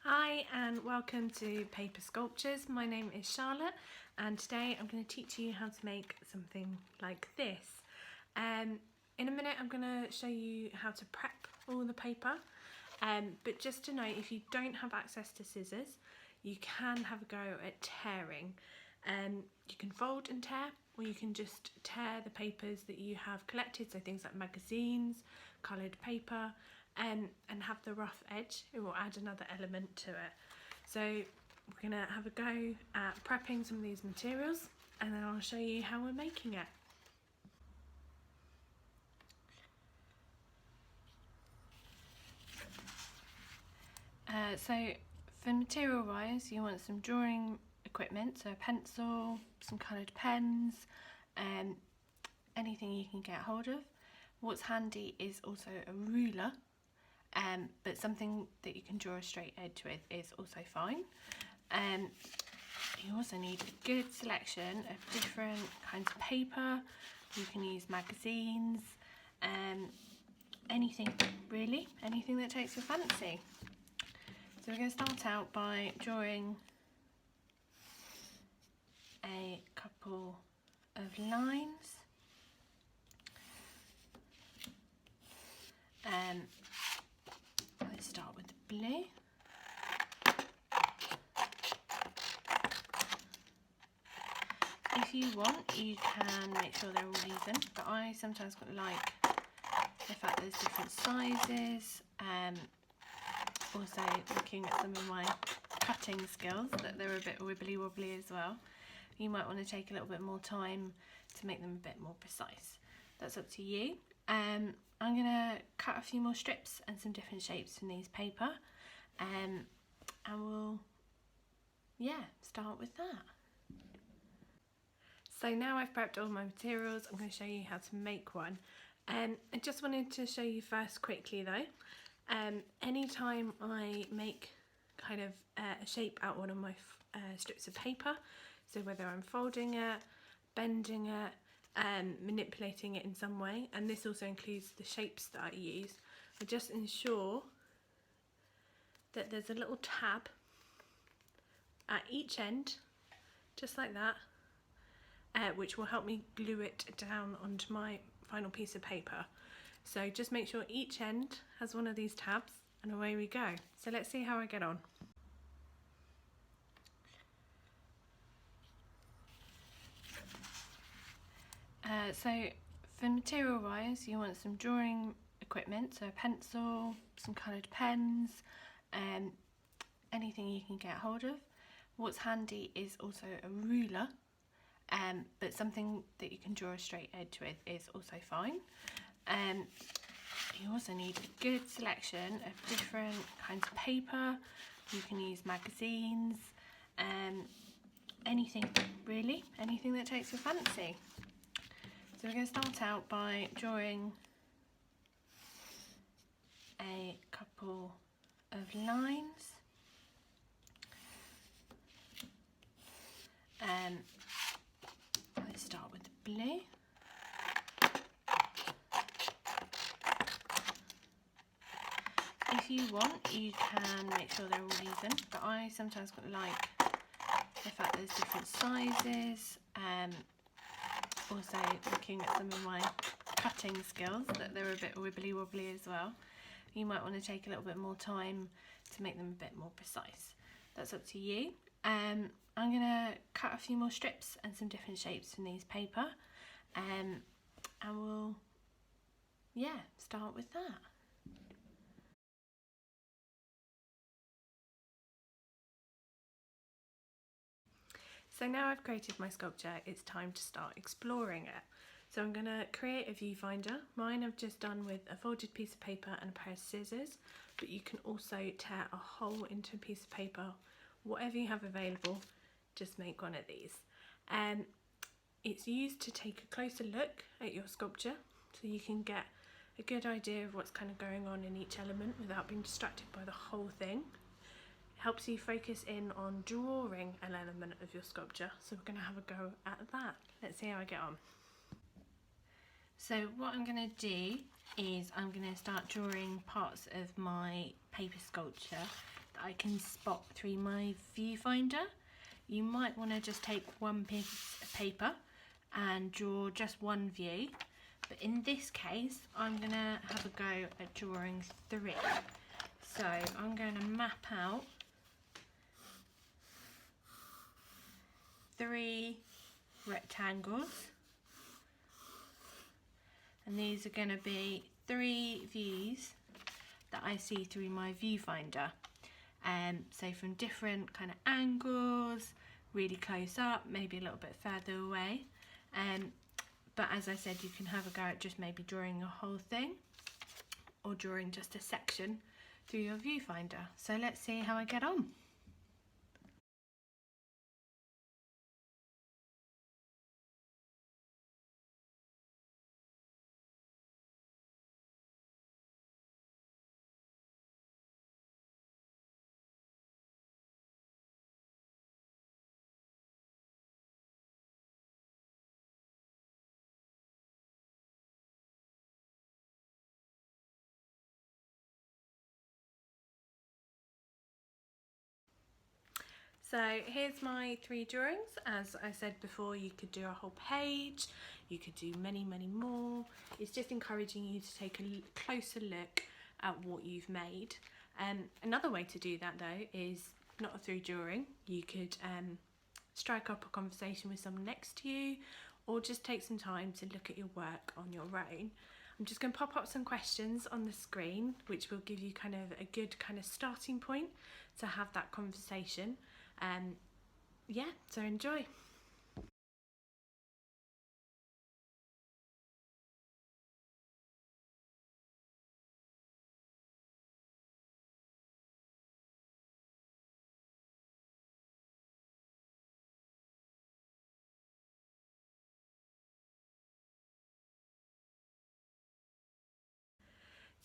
Hi and welcome to Paper Sculptures. My name is Charlotte and today I'm going to teach you how to make something like this. In a minute I'm going to show you how to prep all the paper, but just to note, if you don't have access to scissors, you can have a go at tearing. You can fold and tear, or you can just tear the papers that you have collected, so things like magazines, coloured paper, and have the rough edge. It will add another element to it. So we're going to have a go at prepping some of these materials, and then I'll show you how we're making it. So for material wise, you want some drawing equipment, so a pencil, some coloured pens, anything you can get hold of. What's handy is also a ruler, but something that you can draw a straight edge with is also fine. You also need a good selection of different kinds of paper. You can use magazines, anything really, anything that takes your fancy. So we're going to start out by drawing a couple of lines. Let's start with the blue. If you want, you can make sure they're all even, but I sometimes quite like the fact there's different sizes. Also looking at some of my cutting skills, that they're a bit wibbly wobbly as well. You might want to take a little bit more time to make them a bit more precise. That's up to you. I'm going to cut a few more strips and some different shapes from these paper, and we'll start with that. So now I've prepped all my materials, I'm going to show you how to make one. I just wanted to show you first quickly though, anytime I make kind of a shape out one of my strips of paper, so whether I'm folding it, bending it, manipulating it in some way, and this also includes the shapes that I use, I just ensure that there's a little tab at each end, just like that, which will help me glue it down onto my final piece of paper. So just make sure each end has one of these tabs, and away we go. So let's see how I get on. So for material wise, you want some drawing equipment, so a pencil, some coloured pens, anything you can get hold of. What's handy is also a ruler, but something that you can draw a straight edge with is also fine. You also need a good selection of different kinds of paper. You can use magazines, anything really, anything that takes your fancy. So we're going to start out by drawing a couple of lines. Let's start with the blue. If you want, you can make sure they're all even, but I sometimes quite like the fact there's different sizes. Also looking at some of my cutting skills, that they're a bit wibbly wobbly as well. You might want to take a little bit more time to make them a bit more precise. That's up to you. I'm going to cut a few more strips and some different shapes from these paper, and we'll start with that. So now I've created my sculpture, it's time to start exploring it. So I'm going to create a viewfinder. Mine I've just done with a folded piece of paper and a pair of scissors, but you can also tear a hole into a piece of paper. Whatever you have available, just make one of these. It's used to take a closer look at your sculpture, so you can get a good idea of what's kind of going on in each element without being distracted by the whole thing. Helps you focus in on drawing an element of your sculpture. So we're going to have a go at that. Let's see how I get on. So what I'm going to do is I'm going to start drawing parts of my paper sculpture that I can spot through my viewfinder. You might want to just take one piece of paper and draw just one view, but in this case I'm going to have a go at drawing 3. So I'm going to map out 3 rectangles, and these are going to be 3 views that I see through my viewfinder. So from different kind of angles, really close up, maybe a little bit further away. But as I said, you can have a go at just maybe drawing a whole thing or drawing just a section through your viewfinder. So let's see how I get on. So here's my 3 drawings. As I said before, you could do a whole page, you could do many more. It's just encouraging you to take a closer look at what you've made. Another way to do that though is not through drawing. You could strike up a conversation with someone next to you, or just take some time to look at your work on your own. I'm just going to pop up some questions on the screen which will give you kind of a good kind of starting point to have that conversation. Yeah, so enjoy.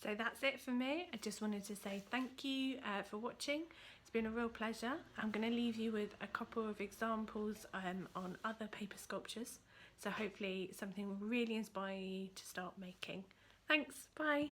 So that's it for me. I just wanted to say thank you for watching. It's been a real pleasure. I'm going to leave you with a couple of examples on other paper sculptures. So hopefully something will really inspire you to start making. Thanks, bye.